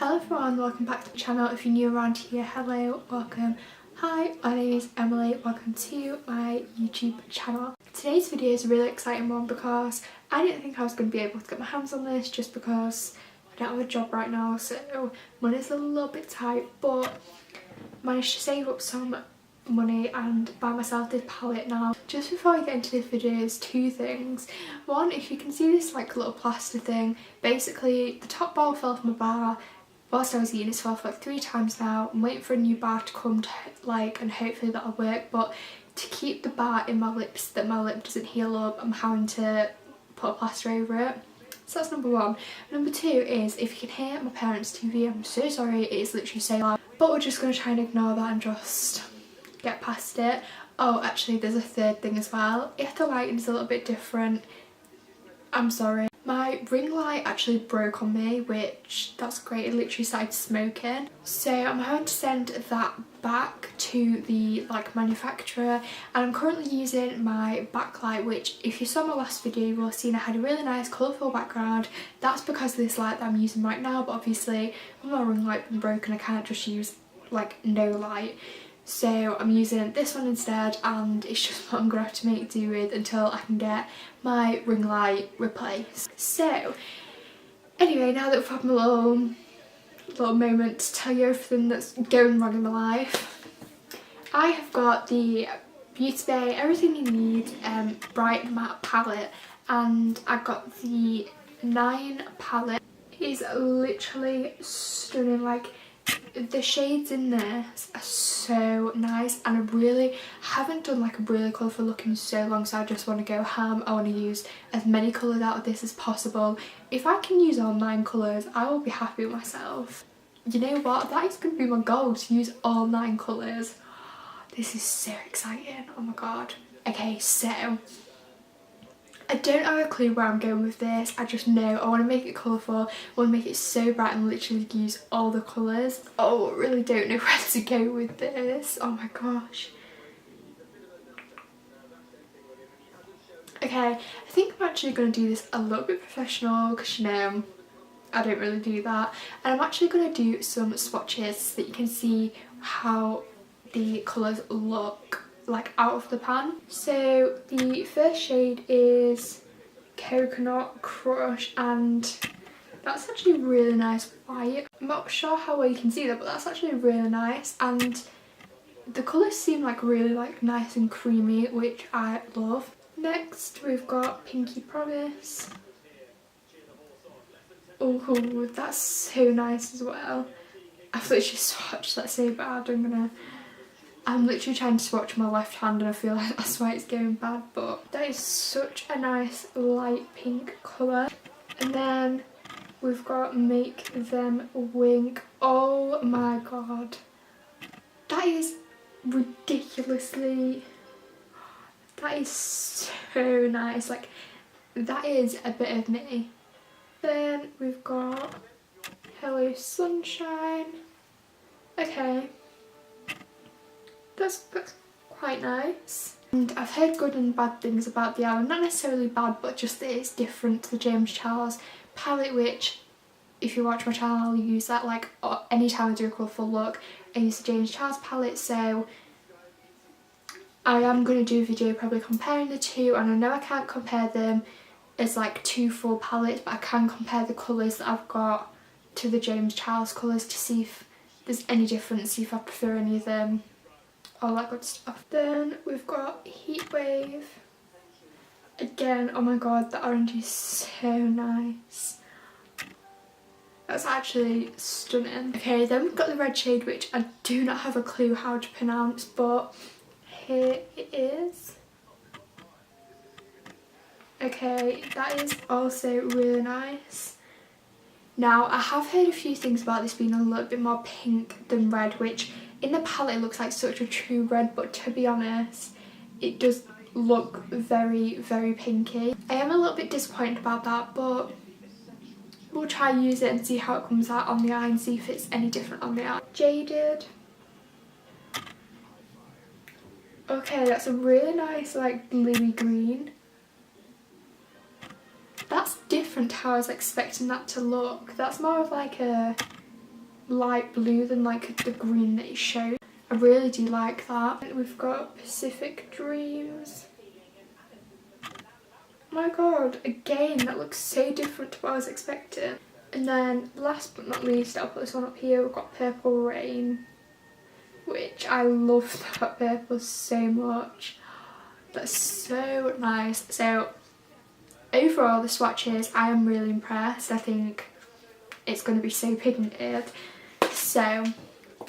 Hello everyone, welcome back to the channel. If you're new around here, hello, welcome. Hi, my name is Emily, welcome to my YouTube channel. Today's video is a really exciting one because I didn't think I was going to be able to get my hands on this just because I don't have a job right now, so money's a little bit tight, but managed to save up some money and buy myself this palette now. Just before I get into this video, there's two things. One, if you can see this like little plaster thing, basically the top bar fell off my bar whilst I was eating. It's fell off like 3 times now. I'm waiting for a new bar to come to, and hopefully that'll work, but to keep the bar in my lips that my lip doesn't heal up, I'm having to put a plaster over it. So that's number one. Number two is, if you can hear my parents' TV, I'm so sorry, it is literally so loud, but we're just going to try and ignore that and just get past it. Oh, actually there's a third thing as well. If the lighting is a little bit different, I'm sorry. My ring light actually broke on me, which that's great, it literally started smoking. So I'm having to send that back to the manufacturer, and I'm currently using my backlight, which if you saw my last video you will have seen I had a really nice colourful background. That's because of this light that I'm using right now, but obviously with my ring light being broken I can't just use no light. So I'm using this one instead, and it's just what I'm going to have to make do with until I can get my ring light replaced. So anyway, now that we've had my little moment to tell you everything that's going wrong in my life, I have got the Beauty Bay Everything You Need Bright Matte palette, and I got the 9 palette. It is literally stunning. The shades in this are so nice, and I really haven't done a really colourful look in so long, so I just want to go ham. I want to use as many colours out of this as possible. If I can use all 9 colours, I will be happy with myself. You know what, that is going to be my goal, to use all 9 colours. This is so exciting, oh my god. Okay, so I don't have a clue where I'm going with this. I just know I want to make it colourful, I want to make it so bright and literally use all the colours. Oh, I really don't know where to go with this. Oh my gosh. Okay, I think I'm actually going to do this a little bit professional because I don't really do that. And I'm actually going to do some swatches so that you can see how the colours look out of the pan. So the first shade is Coconut Crush, and that's actually really nice white. I'm not sure how well you can see that, but that's actually really nice, and the colours seem really nice and creamy, which I love. Next we've got Pinky Promise. Oh, that's so nice as well. I've literally swatched that so bad. I'm literally trying to swatch my left hand and I feel like that's why it's going bad, but that is such a nice light pink colour. And then we've got Make Them Wink. Oh my god. That is ridiculously... that is so nice. That is a bit of me. Then we've got Hello Sunshine. Okay. That's quite nice. And I've heard good and bad things about the album. Not necessarily bad, but just that it's different to the James Charles palette, which if you watch my channel I'll use that anytime I do a colourful look. I use the James Charles palette, so I am going to do a video probably comparing the two, and I know I can't compare them as 2 full palettes, but I can compare the colours that I've got to the James Charles colours to see if there's any difference, see if I prefer any of them, all that good stuff. Then we've got Heatwave. Again, oh my god, the orange is so nice. That's actually stunning. Okay, then we've got the red shade, which I do not have a clue how to pronounce, but here it is. Okay, that is also really nice. Now, I have heard a few things about this being a little bit more pink than red, which in the palette it looks like such a true red, but to be honest, it does look very, very pinky. I am a little bit disappointed about that, but we'll try use it and see how it comes out on the eye and see if it's any different on the eye. Jaded. Okay, that's a really nice bluey green. That's different to how I was expecting that to look. That's more of a light blue than like the green that it showed. I really do like that. And we've got Pacific Dreams. Oh my god, again, that looks so different to what I was expecting. And then last but not least, I'll put this one up here, we've got Purple Rain, which I love that purple so much. That's so nice. So overall, the swatches, I am really impressed. I think it's going to be so pigmented. So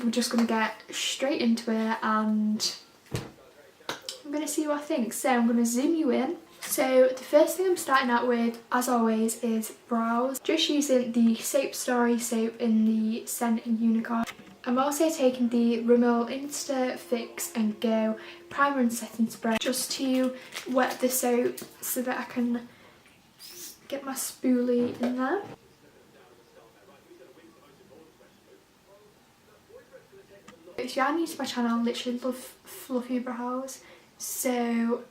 we're just going to get straight into it and I'm going to see what I think. So I'm going to zoom you in. So the first thing I'm starting out with, as always, is brows. Just using the Soap Story soap in the scent Unicorn. I'm also taking the Rimmel Insta Fix and Go primer and setting spray just to wet the soap so that I can get my spoolie in there. If you are new to my channel, I literally love fluffy brows, so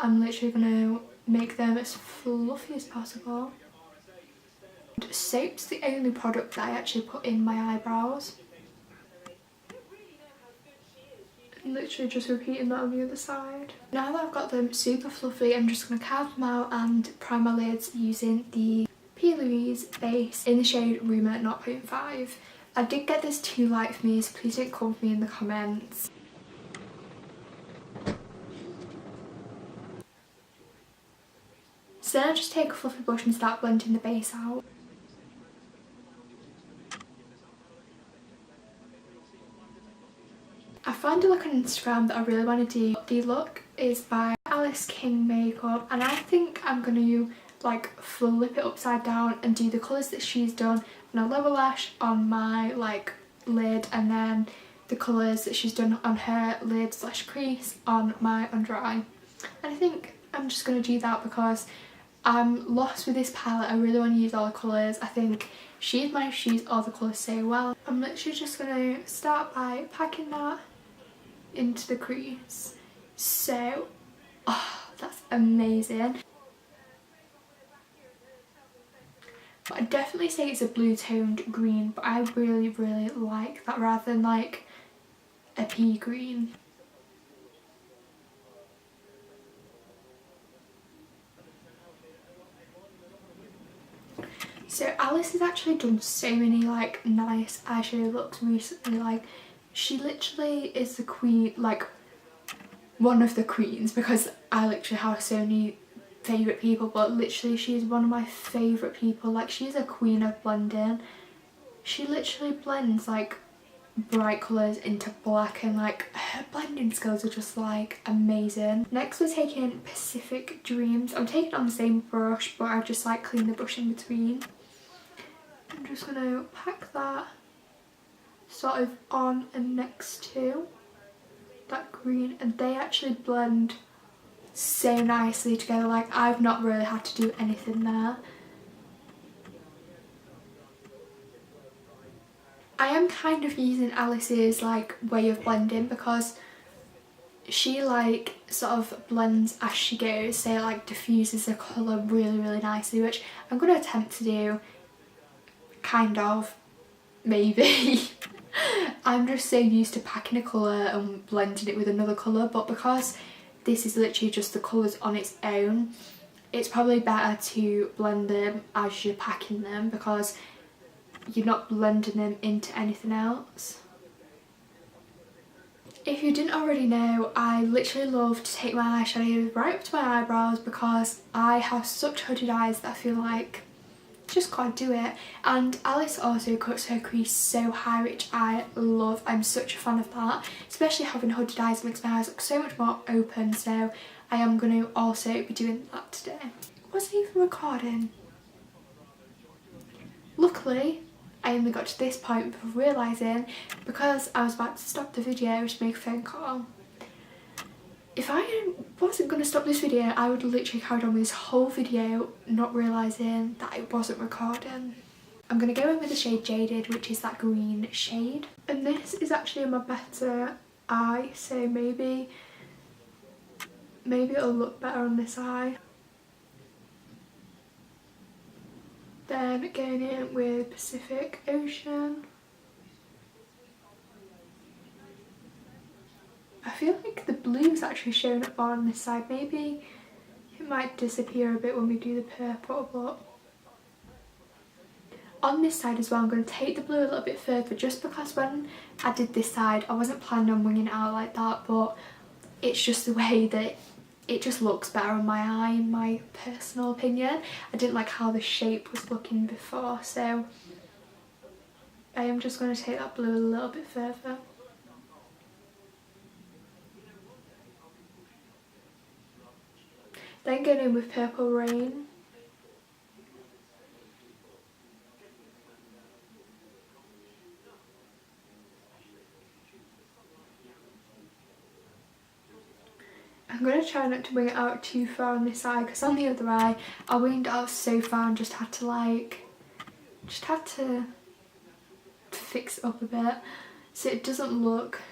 I'm literally going to make them as fluffy as possible. Soap's the only product that I actually put in my eyebrows. And literally just repeating that on the other side. Now that I've got them super fluffy, I'm just going to carve them out and prime my lids using the P. Louise base in the shade Rumour 0.5. I did get this too light for me, so please don't come for me in the comments. So then I just take a fluffy brush and start blending the base out. I found a look on Instagram that I really want to do. The look is by Alice King Makeup and I think I'm going to like flip it upside down and do the colours that she's done on a lower lash on my like lid and then the colours that she's done on her lid slash crease on my under eye. And I think I'm just going to do that because I'm lost with this palette. I really want to use all the colours. I think she's managed to use all the colours so well. I'm literally just going to start by packing that into the crease. So, oh, that's amazing. I'd definitely say it's a blue toned green, but I really like that rather than like a pea green. So Alice has actually done so many like nice eyeshadow looks recently. Like she literally is the queen, like one of the queens, because I literally have so many favourite people, but literally she's one of my favourite people. Like she's a queen of blending. She literally blends like bright colours into black and like her blending skills are just like amazing. Next we're taking Pacific Dreams. I'm taking it on the same brush but I just like clean the brush in between. I'm just going to pack that sort of on and next to that green and they actually blend so nicely together. Like I've not really had to do anything there. I am kind of using Alice's like way of blending because she like sort of blends as she goes, so like diffuses the colour really nicely, which I'm going to attempt to do, kind of, maybe. I'm just so used to packing a colour and blending it with another colour, but because this is literally just the colours on its own, it's probably better to blend them as you're packing them because you're not blending them into anything else. If you didn't already know, I literally love to take my eyeshadow right up to my eyebrows because I have such hooded eyes that I feel like just can't do it. And Alice also cuts her crease so high, which I love. I'm such a fan of that, especially having hooded eyes. It makes my eyes look so much more open, so I am going to also be doing that today. Wasn't even recording. Luckily I only got to this point before realising, because I was about to stop the video to make a phone call. If I wasn't going to stop this video, I would literally carry on with this whole video not realising that it wasn't recording. I'm going to go in with the shade Jaded, which is that green shade. And this is actually in my better eye, so maybe it'll look better on this eye. Then going in with Pacific Ocean. feel like the blue's actually showing up more on this side. Maybe it might disappear a bit when we do the purple, but on this side as well I'm going to take the blue a little bit further, just because when I did this side I wasn't planning on winging it out like that, but it's just the way that it just looks better on my eye, in my personal opinion. I didn't like how the shape was looking before, so I am just going to take that blue a little bit further. Then going in with Purple Rain. I'm going to try not to wing it out too far on this eye, because on the other eye I winged it out so far and just had to fix it up a bit so it doesn't look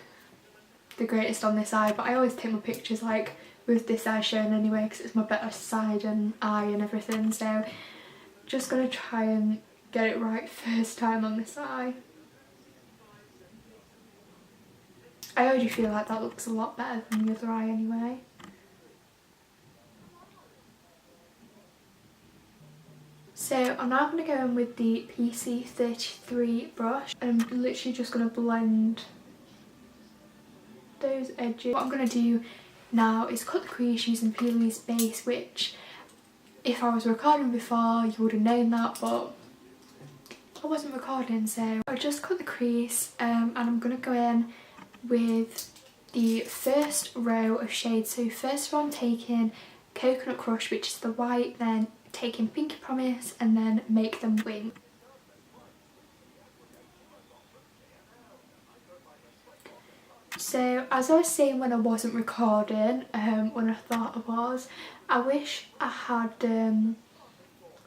the greatest on this eye. But I always take my pictures like with this eye shown anyway, because it's my better side and eye and everything, so just going to try and get it right first time on this eye. I already feel like that looks a lot better than the other eye anyway. So I'm now going to go in with the PC33 brush, and I'm literally just going to blend those edges. What I'm going to do now is cut the crease using Peely's base, which if I was recording before you would have known that, but I wasn't recording, so I just cut the crease, and I'm going to go in with the first row of shades. So first of all I'm taking Coconut Crush, which is the white, then taking Pinky Promise, and then Make Them Wing. So as I was saying when I wasn't recording, when I thought I was, I wish I had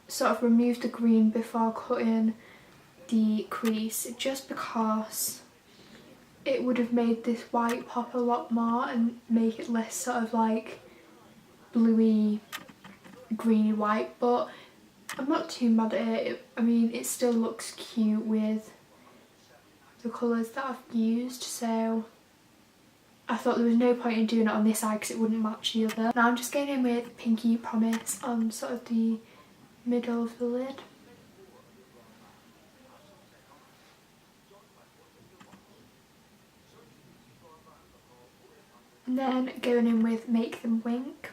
sort of removed the green before cutting the crease, just because it would have made this white pop a lot more and make it less sort of like bluey, greeny white. But I'm not too mad at it. I mean, it still looks cute with the colours that I've used, so I thought there was no point in doing it on this eye because it wouldn't match the other. Now I'm just going in with Pinky Promise on sort of the middle of the lid. And then going in with Make Them Wink.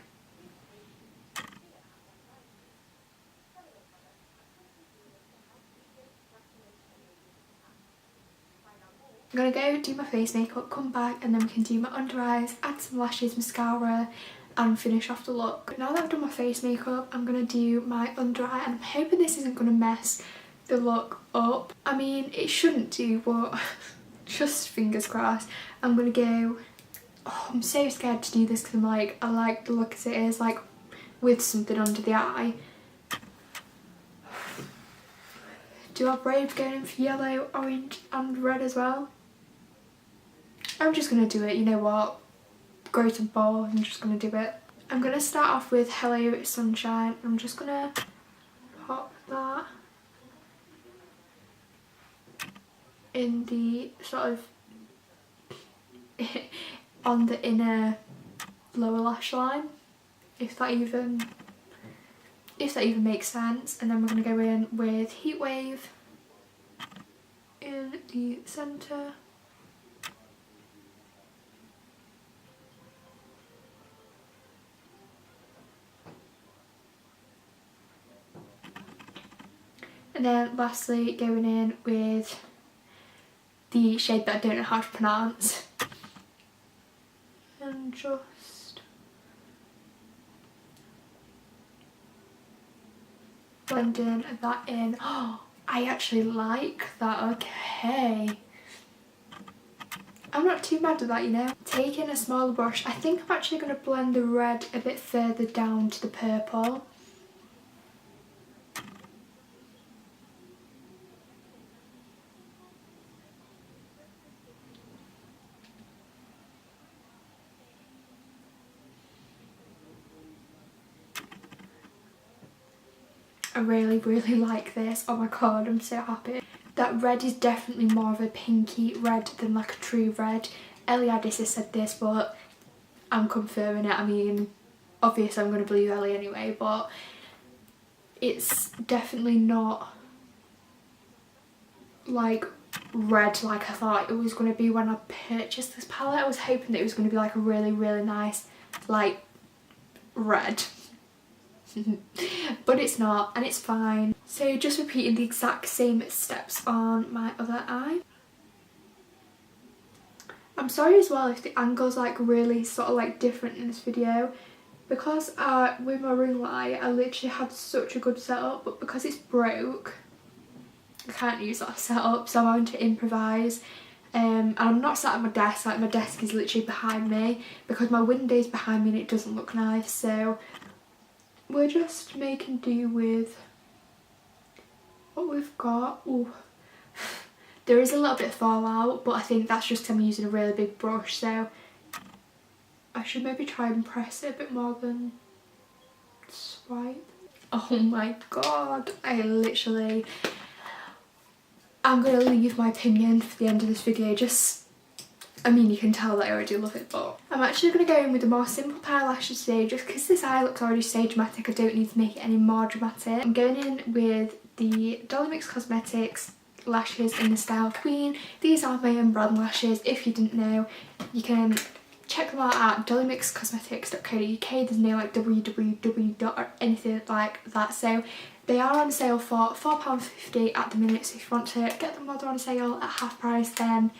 I'm going to go do my face makeup, come back, and then we can do my under eyes, add some lashes, mascara, and finish off the look. Now that I've done my face makeup, I'm going to do my under eye, and I'm hoping this isn't going to mess the look up. I mean, it shouldn't do, but just fingers crossed. I'm going to go... Oh, I'm so scared to do this because I'm like, I like the look as it is, like with something under the eye. Do our braids going in for yellow, orange and red as well? I'm just going to do it, you know what? Great and bold, I'm just going to do it. I'm going to start off with Hello Sunshine. I'm just going to pop that in the sort of on the inner lower lash line, if that even makes sense. And then we're going to go in with Heat Wave in the centre. And then lastly going in with the shade that I don't know how to pronounce. And just blending that in. Oh, I actually like that. Okay. I'm not too mad at that, you know. Taking a smaller brush, I think I'm actually going to blend the red a bit further down to the purple. I really like this. Oh my god, I'm so happy. That red is definitely more of a pinky red than like a true red. Ellie Addis has said this, but I'm confirming it. I mean, obviously I'm going to believe Ellie anyway, but it's definitely not like red like I thought it was going to be when I purchased this palette. I was hoping that it was going to be like a really, really nice light red. But it's not, and it's fine. So just repeating the exact same steps on my other eye. I'm sorry as well if the angle's like really sort of like different in this video, because with my ring light I literally had such a good setup, but because it's broke I can't use that setup, so I'm having to improvise. And I'm not sat at my desk, like my desk is literally behind me because my window's behind me and it doesn't look nice, so we're just making do with what we've got. Ooh. There is a little bit of fallout, but I think that's just because I'm using a really big brush, so I should maybe try and press it a bit more than swipe. Oh my god, I'm going to leave my opinion for the end of this video. I mean, you can tell that I already love it, but I'm actually going to go in with a more simple pair of lashes today, just because this eye looks already so dramatic. I don't need to make it any more dramatic. I'm going in with the Dolly Mix Cosmetics lashes in the style Queen. These are my own brand lashes. If you didn't know, you can check them out at dollymixcosmetics.co.uk. There's no like www or anything like that. So they are on sale for £4.50 at the minute. So if you want to get them while they're on sale at half price, then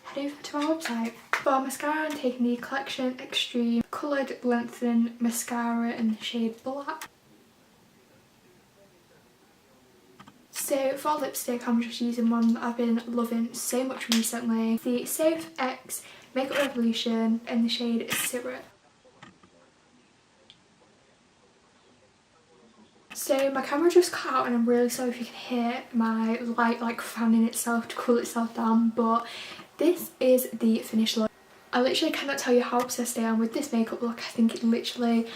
head over to our website. For mascara, I'm taking the Collection Extreme Coloured Lengthening Mascara in the shade Black. So for lipstick, I'm just using one that I've been loving so much recently. The Safe X Makeup Revolution in the shade Syrup. So my camera just cut out and I'm really sorry if you can hear my light like fanning itself to cool itself down, but this is the finished look. I literally cannot tell you how obsessed I am with this makeup look. I think it literally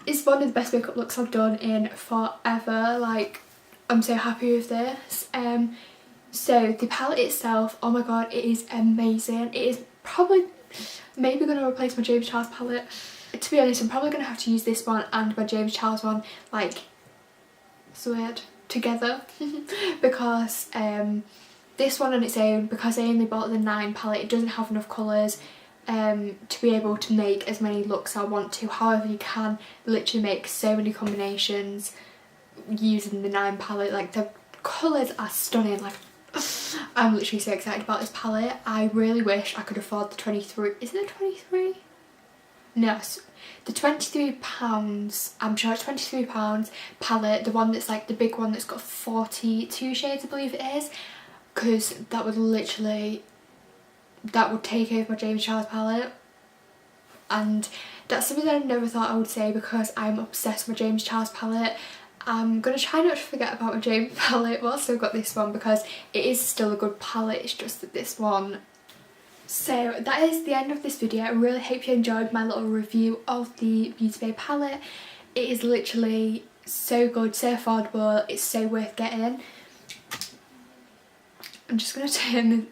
is one of the best makeup looks I've done in forever. Like, I'm so happy with this. So the palette itself, oh my god, it is amazing. It is probably maybe going to replace my James Charles palette. To be honest, I'm probably going to have to use this one and my James Charles one, like, it's weird, together. Because this one on its own, because I only bought the 9 palette, it doesn't have enough colours to be able to make as many looks I want to. However, you can literally make so many combinations using the 9 palette. Like, the colours are stunning. Like, I'm literally so excited about this palette. I really wish I could afford the 23, is it the 23? No, the £23, I'm sure it's £23 palette, the one that's like the big one that's got 42 shades I believe it is, because that would literally, that would take over my James Charles palette. And that's something that I never thought I would say, because I'm obsessed with my James Charles palette. I'm going to try not to forget about my James palette whilst I've got this one, because it is still a good palette, it's just that this one. So that is the end of this video. I really hope you enjoyed my little review of the Beauty Bay palette. It is literally so good, so affordable, it's so worth getting. I'm just going to turn,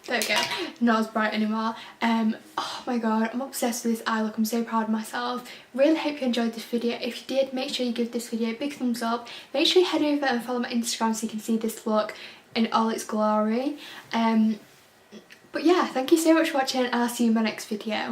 there we go, not as bright anymore. Oh my god, I'm obsessed with this eye look. I'm so proud of myself. Really hope you enjoyed this video. If you did, make sure you give this video a big thumbs up. Make sure you head over and follow my Instagram so you can see this look in all its glory. But yeah, thank you so much for watching and I'll see you in my next video.